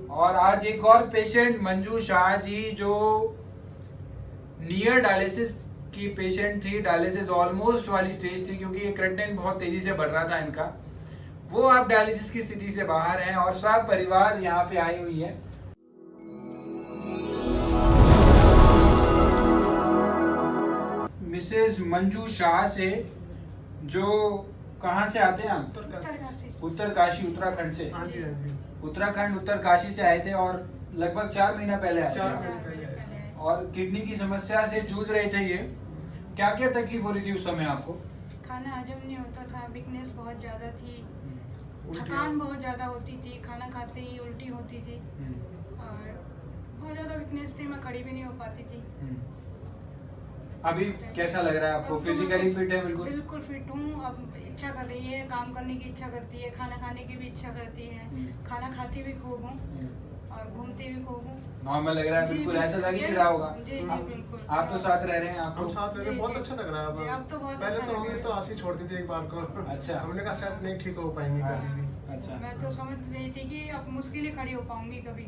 और आज एक और पेशेंट मंजू शाह जी जो नियर डायलिसिस की पेशेंट थी, डायलिसिस ऑलमोस्ट वाली स्टेज थी क्योंकि ये क्रेटिनिन बहुत तेजी से बढ़ रहा था इनका। वो आप डायलिसिस की स्थिति से बाहर हैं और सब परिवार यहाँ पे आई हुई है। मिसेस मंजू शाह से, जो कहाँ से आते हैं आप? उत्तरकाशी, उत्तराखंड से। हाँ जी, हाँ जी। उत्तराखंड उत्तरकाशी से आए थे और लगभग 4 महीना पहले आए 4 थे महीने पहले। और किडनी की समस्या से जूझ रहे थे ये। क्या क्या तकलीफ हो रही थी उस समय आपको? खाना हजम नहीं होता था, वीकनेस बहुत ज़्यादा थी, उल्टी? थकान बहुत ज़्यादा होती थी, खाना खाते ही उल्टी होती थी और बहुत ज़्यादा वीकनेस थी, मैं खड़ी भी नहीं हो पाती थी। अभी कैसा लग रहा है आपको? अब तो फिजिकली फिट है? बिल्कुल बिल्कुल फिट हूँ। अब इच्छा कर रही है, काम करने की इच्छा करती है, खाना खाने की भी इच्छा करती है, खाना खाती भी खूब हूँ और घूमती भी खूब हूँ। नॉर्मल लग रहा है? जी, बिल्कुल ऐसा लग ही नहीं जी, रहा होगा। जी, जी, बिल्कुल। आप तो साथ रह रहे हैं, हम आपको साथ रह रहे जी, बहुत जी। अच्छा लग रहा है जी, अब तो बहुत पहले अच्छा तो लग हमने रहा तो है। आस ही छोड़ती थी एक बार को। अच्छा। हमने कहा शायद नहीं ठीक हो पाएंगी हाँ, कभी भी। अच्छा। मैं तो समझ रही थी कि अब मुश्किल ही खड़ी हो पाऊंगी कभी।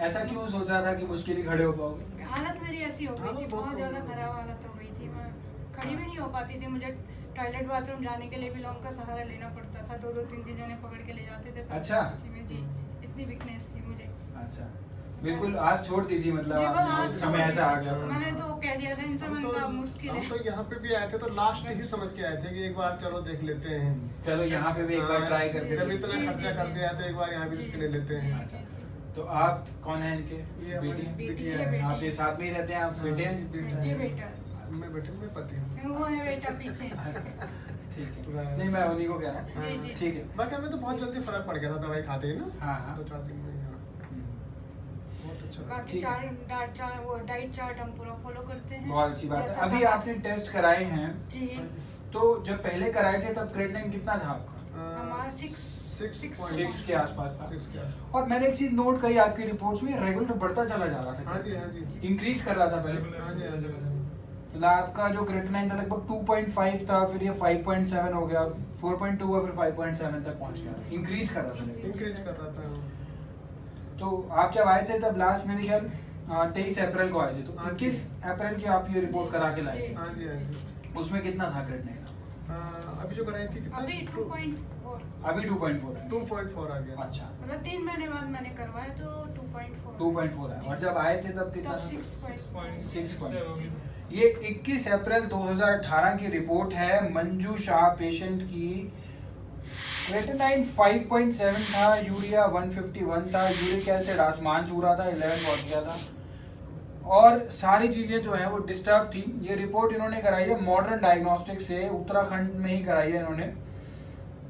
ऐसा क्यों सोच रहा था कि मुश्किल ही खड़े हो पाओगे? हालत मेरी ऐसी हो गई थी, बहुत ज़्यादा खराब हालत हो गई थी, मैं खड़ी भी नहीं हो पाती थी। मुझे टॉयलेट बाथरूम जाने के लिए भी लोगों का सहारा लेना पड़ता था, 2-2 3-3 जने पकड़ के ले जाते थे। अच्छा। जी, इतनी वीकनेस थी मुझे। अच्छा, बिल्कुल आज छोड़ दी थी मतलब जी, आपने, आज उस समय ऐसा आ गया था। मैंने तो कह दिया था इनसे, मैंने कहा मुश्किल हम है। तो यहाँ पे भी आए थे तो लास्ट ही समझ के आए थे कि एक बार चलो देख लेते हैं। चलो यहाँ पे भी एक बार ट्राई करके जब देखते इतना हैं। खर्चा कर दिया है तो एक बार यहाँ भी रिस्क ले लेते हैं। अच्छा, तो आप कौन है इनके? ये हमारी बेटी? बिटिया ये है। बेटी। आप ये साथ में ही रहते हैं? आप बेटे हैं? बेटा ये है। बेटा, मैं बेटे में पति हूँ। वो है बेटा पीछे। ठीक है, पूरा- नहीं मैं उन्हीं को कह रहा हूँ। जी, जी। ठीक है। बाकी हमें तो बहुत जल्दी फर्क पड़ गया था दवाई खाते ही ना। हाँ, हाँ। 2-4 दिन में हाँ। बहुत अच्छा लगा। बाकी ठीक है। डाइट चार्ट हम पूरा फॉलो करते हैं। बहुत अच्छी बात है। जैसा अभी कहा- आपने टेस्ट कराए हैं, जी, तो जब पहले कराए थे तब क्रेटिनिन कितना था आपका? हमारा 6 6 के आसपास था। 6 के आसपास। और मैंने एक चीज नोट करी आपकी रिपोर्ट्स में, रेगुलर बढ़ता चला जा रहा था। हाँ जी, हाँ जी। इंक्रीज कर रहा था पहले। हाँ जी, हाँ जी, हाँ जी। मतलब आपका जो क्रेटिनिन था लगभग 2.5 था, फिर ये 5.7 हो गया, 4.2 हुआ, फिर 5.7 तक पहुंच गया। इंक्रीज कर रहा था। इंक्रीज कर रहा था। तो आप जब आए थे तब लास्ट मेरे ख्याल 23 अप्रैल को आए थे, तो हाँ जी। 21 अप्रैल की आप ये रिपोर्ट करा के लाए थे। हाँ जी, हाँ जी। उसमें कितना था क्रेटिनिन? अभी जो कराई थी कितना? अभी 2.4, अभी 2.4 है। 2.4 आ गया। अच्छा, मतलब 3 महीने बाद मैंने करवाया तो 2.4। 2.4 है। और जब आए थे तब कितना तब था? 6.6। ये 21 अप्रैल 2018 की रिपोर्ट है मंजू शाह पेशेंट की। क्रेटिनिन 5.7 था, यूरिया 151 था, यूरिक एसिड आसमान छू रहा था, 11 पहुंच गया था और सारी चीज़ें जो है वो डिस्टर्ब थी। ये रिपोर्ट इन्होंने कराई है मॉडर्न डायग्नोस्टिक से, उत्तराखंड में ही कराई है इन्होंने,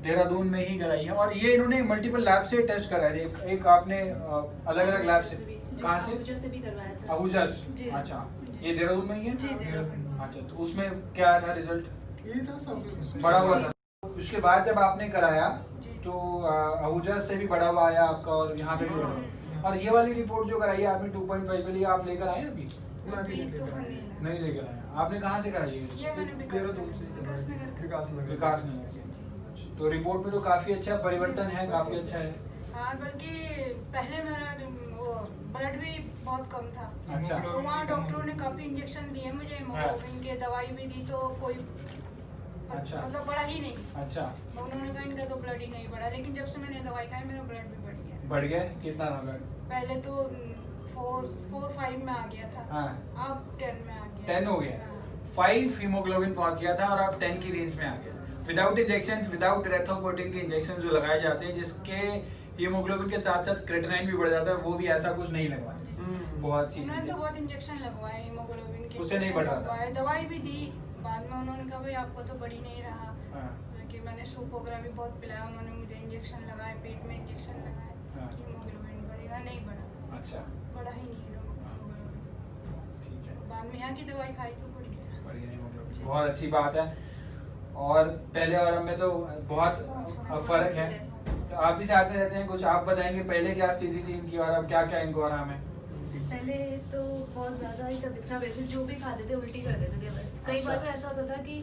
देहरादून में ही कराई है। और ये इन्होंने मल्टीपल लैब से टेस्ट कराए थे। एक आपने अलग अलग लैब से, कहाँ से? अबूजा से भी करवाया था। अबूजा जी। से। अच्छा, ये देहरादून में ही है? जी, देहरादून। अच्छा, तो उसमें क्या था रिजल्ट? ये था सब बड़ा हुआ था। उसके बाद जब आपने कराया जी। तो अबूजा से भी बड़ा हुआ आया आपका और यहाँ पे भी बड़ा हुआ। और ये वाली रिपोर्ट जो कराई है आपने 2.5 के लिए, आप लेकर आए हैं अभी? अभी तो नहीं है। नहीं लेकर आए। आपने कहाँ से कराई है? ये मैंने देहरादून से। विकास नगर विकास नगर। विकास नगर। तो रिपोर्ट में तो काफी अच्छा परिवर्तन है, काफी अच्छा है। हाँ, बल्कि पहले मेरा वो ब्लड भी बहुत कम था। अच्छा। तो वहाँ डॉक्टरों ने काफी इंजेक्शन दिए मुझे, हीमोग्लोबिन के दवाई भी दी तो कोई अच्छा। मतलब बढ़ा ही नहीं। अच्छा, उन्होंने कहा इनका तो ब्लड ही नहीं बढ़ा, लेकिन जब से मैंने दवाई खाई मेरा ब्लड भी बढ़ गया। बढ़ गया? कितना था ब्लड? पहले तो 4-5 में आ गया था, हाँ। अब 10 में आ गया। 10 हो गया। हाँ। 5 हीमोग्लोबिन पहुंच गया था और अब 10 की रेंज में आ गया। विदाउट इंजेक्शन, विदाउट रेथोपोर्टिन के इंजेक्शन जो लगाए जाते हैं जिसके हीमोग्लोबिन के साथ साथ क्रेटिनिन भी बढ़ जाता है, वो भी ऐसा कुछ नहीं लगवाते। बहुत अच्छी उन्होंने चीज तो है। बहुत इंजेक्शन लगवाए हीमोग्लोबिन के, उससे नहीं बढ़ रहा था। लगवाए, दवाई भी दी। बाद में उन्होंने कहा भाई आपको तो बढ़ी नहीं रहा, हाँ। कि मैंने सूप वगैरह भी बहुत पिलाया, उन्होंने मुझे इंजेक्शन लगाए, पेट में इंजेक्शन लगाए हाँ। कि हीमोग्लोबिन बढ़ेगा, नहीं बढ़ा, अच्छा, बढ़ा ही नहीं हीमोग्लोबिन। ठीक है। बाद में यहाँ की दवाई खाई तो बढ़ गया। बढ़ गया हीमोग्लोबिन, बहुत अच्छी बात है। और पहले और अब में तो बहुत फर्क है। तो आप भी साथ में रहते हैं, कुछ आप बताएंगे पहले क्या स्थिति थी इनकी और अब क्या क्या इनको आराम है? पहले तो बहुत ज्यादा ही तबीयत खराब रहती थी, जो भी खाते थे उल्टी कर देते थे बस। कई बार तो ऐसा होता था कि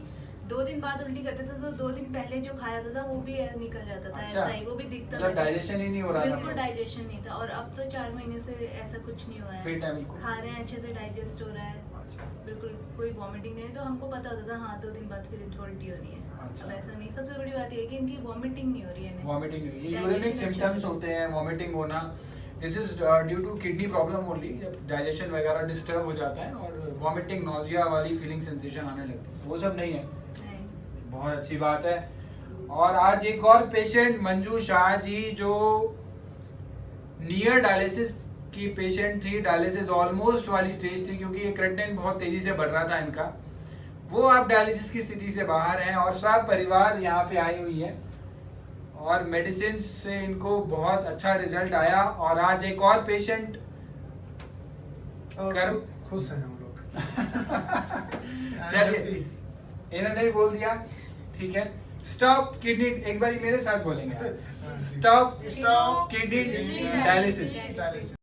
2 दिन बाद उल्टी करते थे तो 2 दिन पहले जो खाया होता था वो भी निकल जाता था, अच्छा। ऐसा ही वो भी दिखता मतलब था, डाइजेशन ही नहीं हो रहा था बिल्कुल डाइजेशन नहीं था। और अब तो 4 महीने से ऐसा कुछ नहीं हुआ है, फिट है बिल्कुल। खा रहे हैं अच्छे से, डाइजेस्ट हो रहा है, अच्छा। बिल्कुल कोई वॉमिटिंग नहीं है। तो हमको पता होता था हाँ 2 दिन बाद फिर इनको उल्टी होनी है, अच्छा। अब ऐसा नहीं। सबसे बड़ी बात ये है कि इनकी वॉमिटिंग नहीं हो रही है, वॉमिटिंग नहीं, ये Digestion यूरिनिक अच्छा सिम्टम्स है। होते हैं, वॉमिटिंग होना। This is due to kidney problem only, जब डाइजेशन वगैरह डिस्टर्ब हो जाता है और वॉमिटिंग, नोजिया वाली फीलिंग, सेंसेशन आने लगती है, वो सब नहीं है। नहीं। बहुत अच्छी बात है। और आज एक और पेशेंट मंजू शाह जी, जो नियर डायलिसिस की पेशेंट थी, डायलिसिस ऑलमोस्ट वाली स्टेज थी, क्योंकि ये क्रेटिनिन बहुत तेजी से बढ़ रहा था इनका। वो अब डायलिसिस की स्थिति से बाहर हैं और सब परिवार यहाँ पे आई हुई है और मेडिसिन से इनको बहुत अच्छा रिजल्ट आया। और आज एक और पेशेंट और कर- खुश हैं हम लोग। चलिए, इन्होंने ही बोल दिया, ठीक है। स्टॉप किडनी, एक बार मेरे साथ बोलेंगे, stop Stop kidney kidney dialysis. dialysis.